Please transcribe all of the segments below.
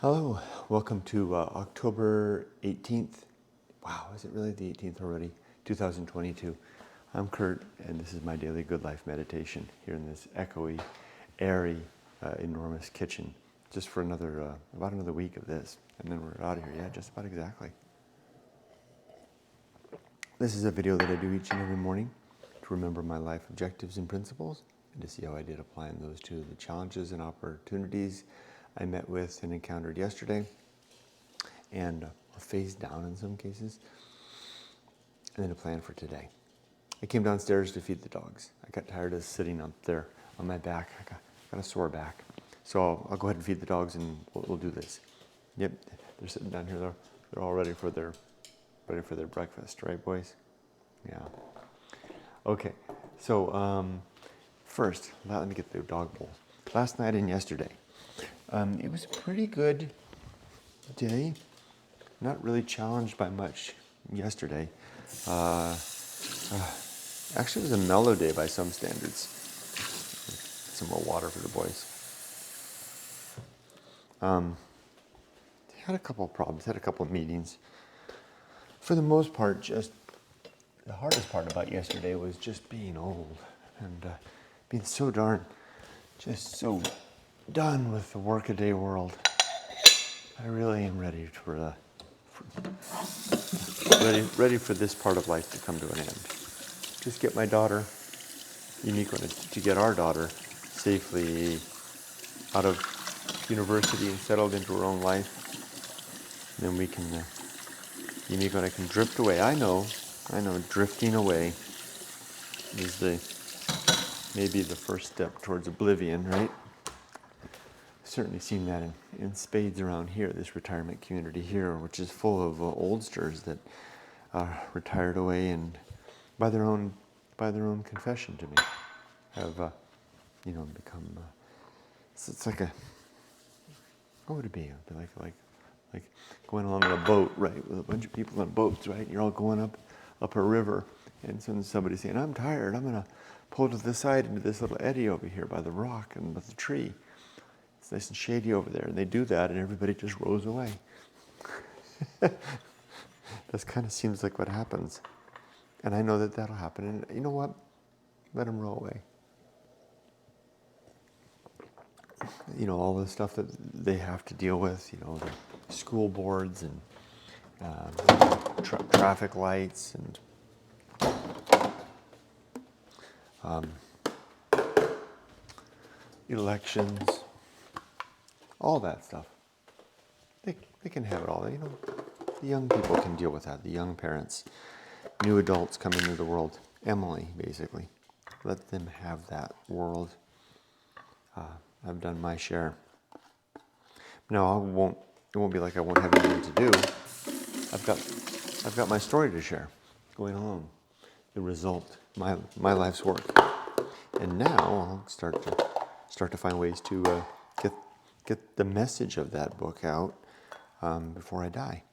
Hello, welcome to October 18th. Wow, is it really the 18th already? 2022. I'm Kurt, and this is my daily good life meditation here in this echoey, airy, enormous kitchen. Just for about another week of this, and then we're out of here. Yeah, just about exactly. This is a video that I do each and every morning to remember my life objectives and principles, and to see how I did applying those to the challenges and opportunities I met with and encountered yesterday, and or faced down in some cases, and then a plan for today. I came downstairs to feed the dogs. I got tired of sitting up there on my back. I got a sore back. So I'll go ahead and feed the dogs, and we'll do this. Yep, they're sitting down here. They're all ready for their breakfast, right, boys? Yeah. Okay, so first, let me get the dog bowl. Last night and yesterday, it was a pretty good day. Not really challenged by much yesterday. Actually, it was a mellow day by some standards. Some more water for the boys. Had a couple of problems, had a couple of meetings. For the most part, just the hardest part about yesterday was just being old and being so done with the workaday world. I really am ready for this part of life to come to an end. Just get my daughter, to get our daughter safely out of university and settled into her own life. And then we can, Unique when I can drift away. I know, drifting away is maybe the first step towards oblivion, right? Certainly seen that in spades around here, this retirement community here, which is full of oldsters that retired away and by their own confession to me have become. It's like what would it be? It would be like going along on a boat, right, with a bunch of people on boats, right? You're all going up a river, and so somebody's saying, "I'm tired. I'm gonna pull to the side into this little eddy over here by the rock and by the tree. It's nice and shady over there," and they do that, and everybody just rows away. That kind of seems like what happens, and I know that'll happen. And you know what? Let them row away. All the stuff that they have to deal with. The school boards and traffic lights and elections. All that stuff. They can have it all. The young people can deal with that. The young parents, new adults coming into the world. Emily, basically. Let them have that world. I've done my share. No, it won't be like I won't have anything to do. I've got my story to share. Going along. The result. My life's work. And now I'll start to find ways to get the message of that book out before I die.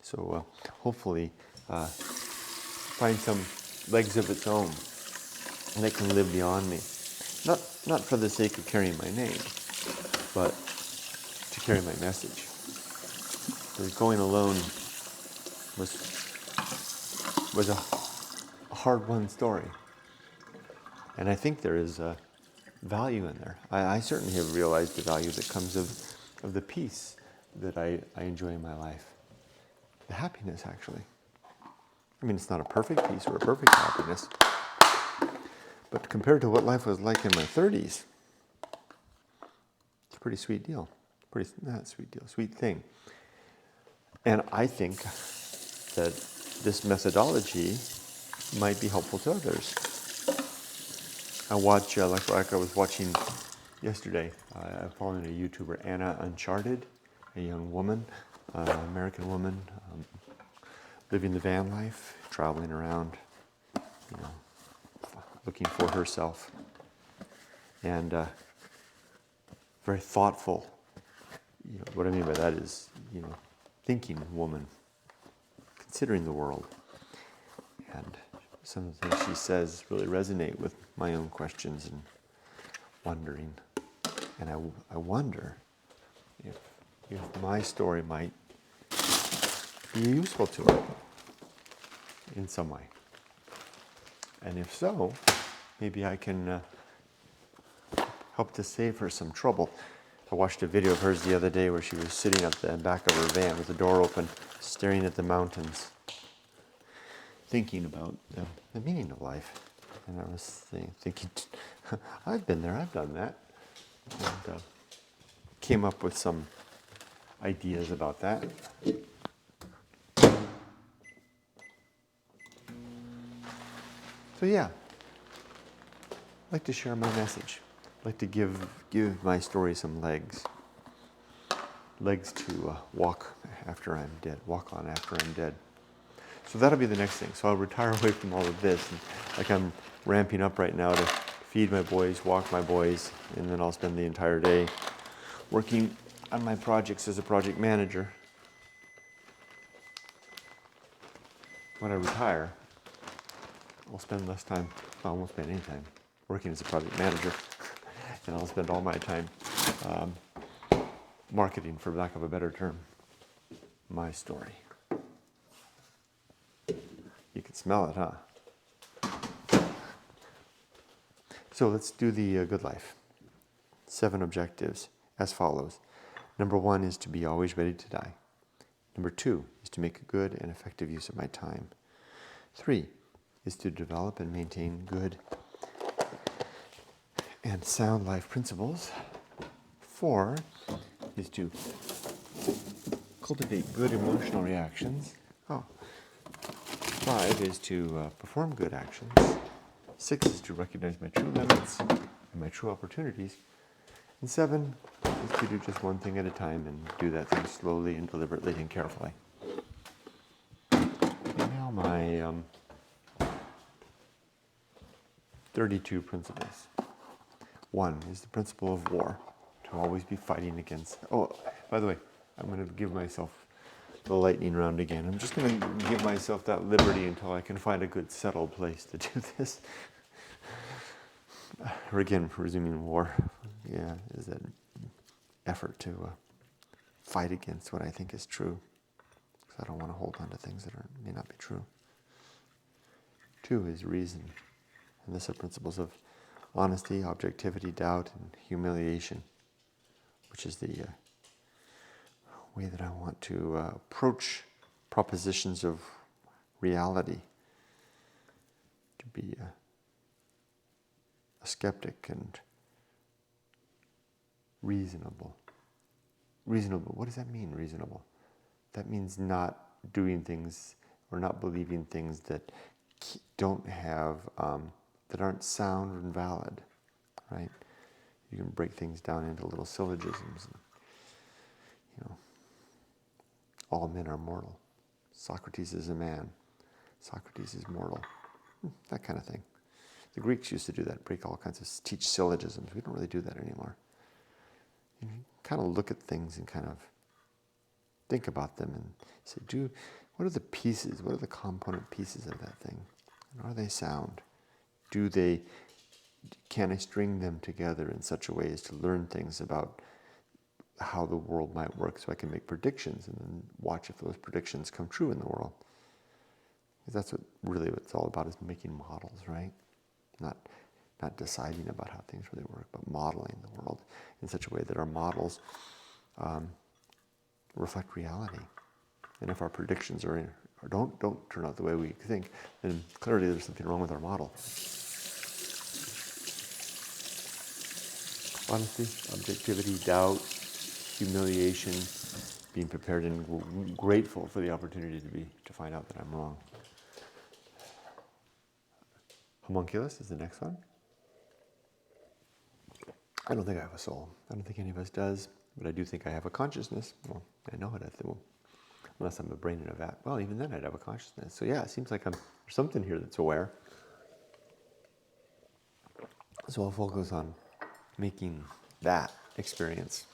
So hopefully find some legs of its own that can live beyond me. Not for the sake of carrying my name, but to carry my message. Because going alone was a hard-won story. And I think there is value in there. I certainly have realized the value that comes of the peace that I enjoy in my life. The happiness, actually. I mean, it's not a perfect peace or a perfect happiness. But compared to what life was like in my 30s, it's a pretty sweet deal. Sweet thing. And I think that this methodology might be helpful to others. I watch, like I was watching yesterday, I'm following a YouTuber, Anna Uncharted, a young woman, American woman, living the van life, traveling around, looking for herself, and very thoughtful. What I mean by that is, thinking woman, considering the world. And some of the things she says really resonate with my own questions and wondering. And I wonder if if my story might be useful to her in some way. And if so, maybe I can help to save her some trouble. I watched a video of hers the other day where she was sitting at the back of her van with the door open, staring at the mountains, thinking about the meaning of life. And I was thinking, I've been there, I've done that. And came up with some ideas about that. So yeah, I'd like to share my message. I'd like to give my story some legs. Legs to walk after I'm dead, walk on after I'm dead. So that'll be the next thing. So I'll retire away from all of this. And like I'm ramping up right now to feed my boys, walk my boys, and then I'll spend the entire day working on my projects as a project manager. When I retire, I'll spend less time, I won't spend any time working as a project manager, and I'll spend all my time marketing, for lack of a better term, my story. You can smell it, huh? So let's do the good life. 7 objectives as follows. Number 1 is to be always ready to die. Number 2 is to make a good and effective use of my time. 3 is to develop and maintain good and sound life principles. 4 is to cultivate good emotional reactions. 5 is to perform good actions. 6 is to recognize my true limits and my true opportunities. And 7 is to do just one thing at a time and do that thing slowly and deliberately and carefully. And now my 32 principles. 1 is the principle of war, to always be fighting against. Oh, by the way, I'm going to give myself the lightning round again. I'm just going to give myself that liberty until I can find a good settled place to do this. Again, resuming war, is an effort to fight against what I think is true, because I don't want to hold on to things that may not be true. 2 is reason, and these are principles of honesty, objectivity, doubt, and humiliation, which is the way that I want to approach propositions of reality, to be a skeptic and reasonable. Reasonable, what does that mean, reasonable? That means not doing things or not believing things that don't have, that aren't sound and valid, right? You can break things down into little syllogisms. And, all men are mortal. Socrates is a man. Socrates is mortal. That kind of thing. The Greeks used to do that, break all kinds of, teach syllogisms. We don't really do that anymore. You kind of look at things and kind of think about them and say, what are the pieces, what are the component pieces of that thing? And are they sound? Can I string them together in such a way as to learn things about how the world might work, so I can make predictions and then watch if those predictions come true in the world? Because that's what it's all about, is making models, right? Not deciding about how things really work, but modeling the world in such a way that our models reflect reality. And if our predictions don't turn out the way we think, then clearly there's something wrong with our model. Honesty, objectivity, doubt, humiliation, being prepared and grateful for the opportunity to find out that I'm wrong. Homunculus is the next one. I don't think I have a soul. I don't think any of us does, but I do think I have a consciousness. Well, I know it, unless I'm a brain in a vat. Well, even then I'd have a consciousness. So yeah, it seems like there's something here that's aware. So I'll focus on making that experience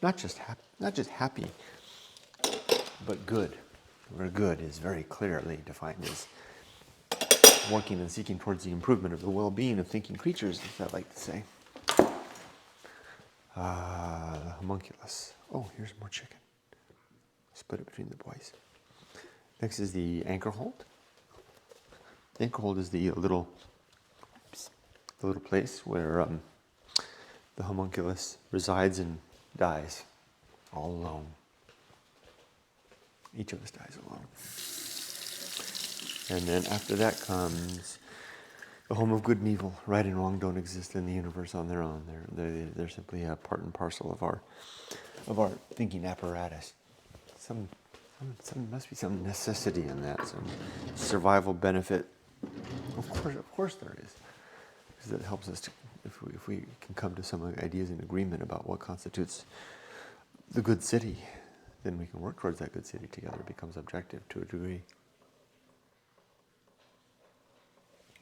not just happy, but good. Where good is very clearly defined as working and seeking towards the improvement of the well-being of thinking creatures, as I like to say. homunculus. Oh, here's more chicken. Split it between the boys. Next is the Anchorhold. The Anchorhold is the little place where the homunculus resides and dies, all alone. Each of us dies alone. And then after that comes the home of good and evil. Right and wrong don't exist in the universe on their own. They're simply a part and parcel of our thinking apparatus. Some must be some necessity in that, some survival benefit. Of course there is, because it helps us to, if we can come to some ideas in agreement about what constitutes the good city, then we can work towards that good city together. It becomes objective to a degree.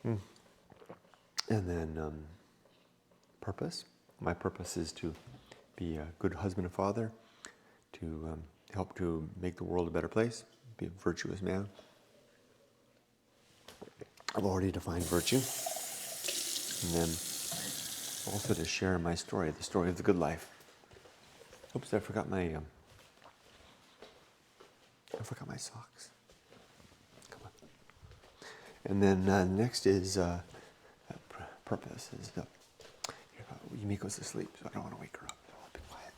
And then purpose. My purpose is to be a good husband and father, to help to make the world a better place, be a virtuous man. I've already defined virtue. And then also to share my story, the story of the good life. Oops, I forgot my socks. Come on. And then next is purpose. Is Yumiko's asleep, so I don't want to wake her up. So I'll be quiet.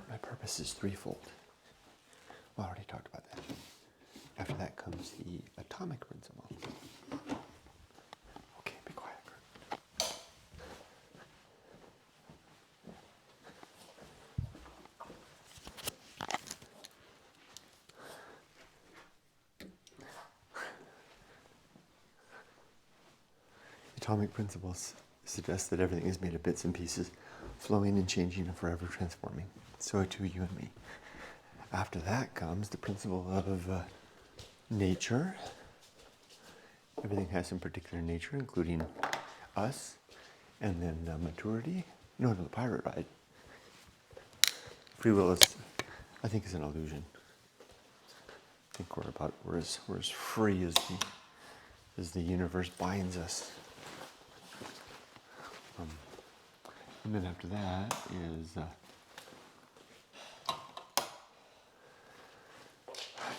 My purpose is threefold. Well, I already talked about that. After that comes the atomic principle. Okay, be quiet. Atomic principles suggest that everything is made of bits and pieces, flowing and changing and forever transforming. So too you and me. After that comes the principle of nature. Everything has some particular nature, including us, and then maturity. No, the pirate ride. Free will is, I think, is an illusion. I think we're as free as the universe binds us. And then after that is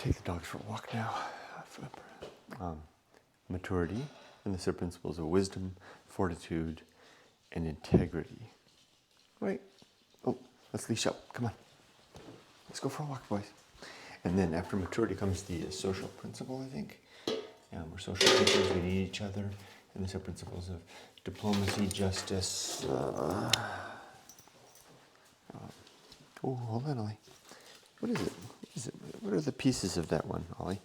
take the dogs for a walk now. Maturity, and the principles of wisdom, fortitude, and integrity. Wait. Oh, let's leash up. Come on. Let's go for a walk, boys. And then after maturity comes the social principle, I think. We're social creatures, we need each other. And these are principles of diplomacy, justice. Oh, hold on, Ollie. What is it? What are the pieces of that one, Ollie?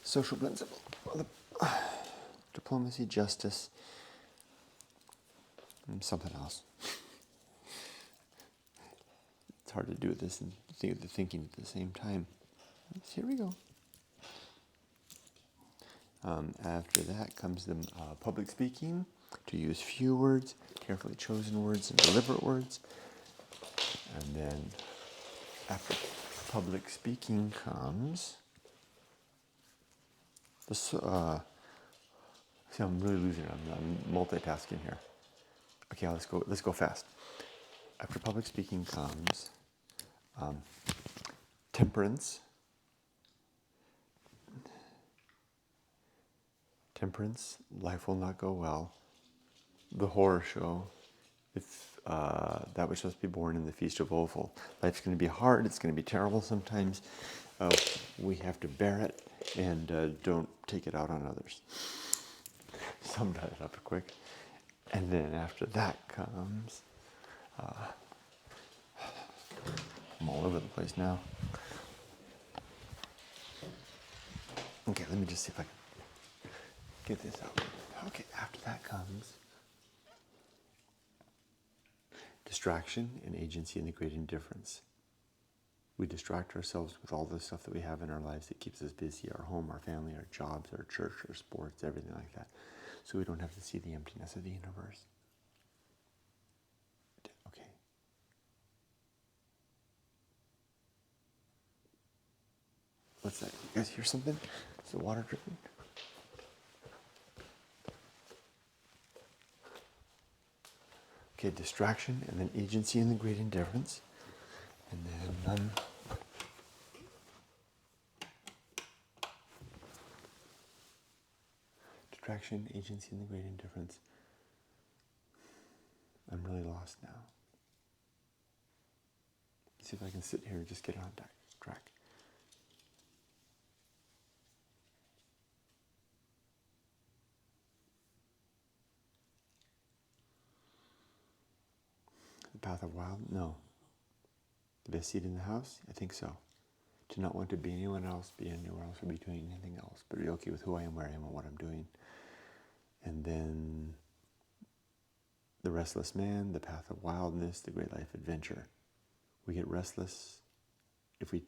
Social principle. Diplomacy, justice, and something else. It's hard to do this and think of the thinking at the same time. Here we go. After that comes the public speaking, to use few words, carefully chosen words, and deliberate words. And then after public speaking comes the see, I'm really losing it. I'm multitasking here. Okay, let's go fast. After public speaking comes temperance. Temperance, life will not go well. The horror show, if that which must be born in the feast of woeful. Life's going to be hard, it's going to be terrible sometimes. We have to bear it, and don't take it out on others. Summed it up quick. And then after that comes, I'm all over the place now. Okay, let me just see if I can get this out. Okay, after that comes distraction and agency and the great indifference. We distract ourselves with all the stuff that we have in our lives that keeps us busy, our home, our family, our jobs, our church, our sports, everything like that. So we don't have to see the emptiness of the universe. Okay. What's that? You guys hear something? Is the water dripping? Okay, distraction, and then agency and the great indifference. And then distraction, agency, and the great indifference. I'm really lost now. Let's see if I can sit here and just get on track. The path of wild? No. The best seat in the house? I think so. To not want to be anyone else, be anywhere else, or be doing anything else, but be okay with who I am, where I am, and what I'm doing. And then the restless man, the path of wildness, the great life adventure. We get restless if we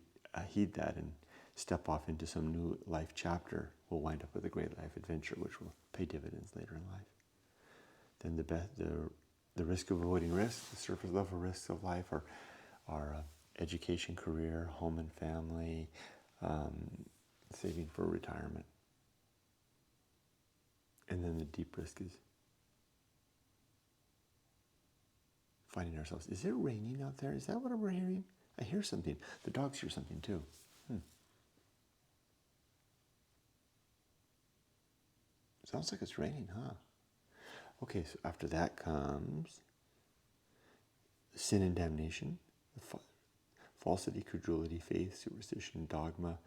heed that and step off into some new life chapter. We'll wind up with a great life adventure, which will pay dividends later in life. Then the risk of avoiding risk, the surface level risks of life are education, career, home and family, saving for retirement. And then the deep risk is finding ourselves. Is it raining out there? Is that what we're hearing? I hear something. The dogs hear something too. Sounds like it's raining, huh? Okay, so after that comes sin and damnation, falsity, credulity, faith, superstition, dogma,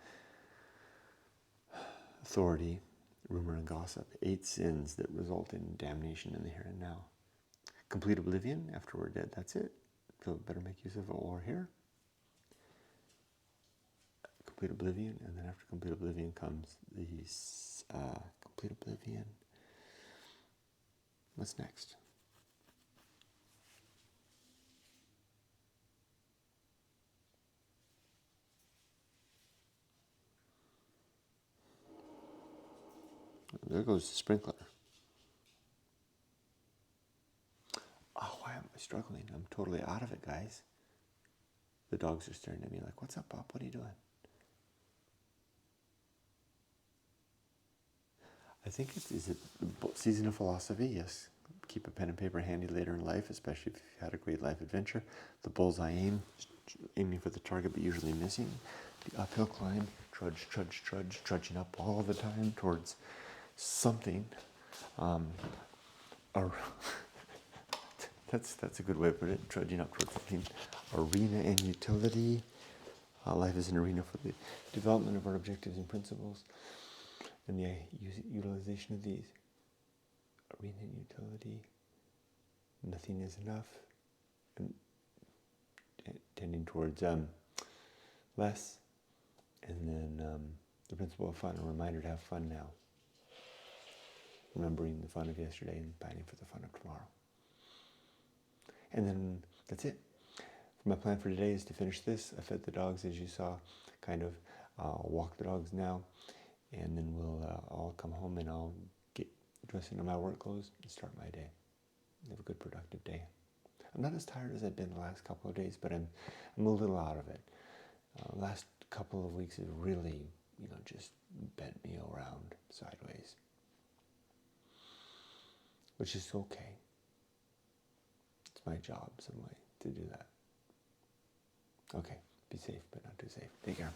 authority, rumor, and gossip. 8 sins that result in damnation in the here and now. Complete oblivion, after we're dead, that's it. So better make use of it while we're here. Complete oblivion, and then after complete oblivion comes these complete oblivion. What's next? There goes the sprinkler. Oh, why am I struggling? I'm totally out of it, guys. The dogs are staring at me like, what's up, Bob? What are you doing? I think is it season of philosophy? Yes. Keep a pen and paper handy later in life, especially if you've had a great life adventure. The bullseye aiming for the target but usually missing. The uphill climb, trudging up all the time towards something. That's a good way to put it, trudging up towards something. Arena and utility. Life is an arena for the development of our objectives and principles and the utilization of these. Arena and utility. Nothing is enough. And tending towards less. And then the principle of fun, a reminder to have fun now. Remembering the fun of yesterday and planning for the fun of tomorrow. And then that's it. My plan for today is to finish this. I fed the dogs, as you saw, kind of. I'll walk the dogs now, and then we'll all come home and I'll get dressed into my work clothes and start my day. Have a good, productive day. I'm not as tired as I've been the last couple of days, but I'm a little out of it. Last couple of weeks has really, just bent me around sideways, which is okay. It's my job some way to do that. Okay, be safe, but not too safe. Take care.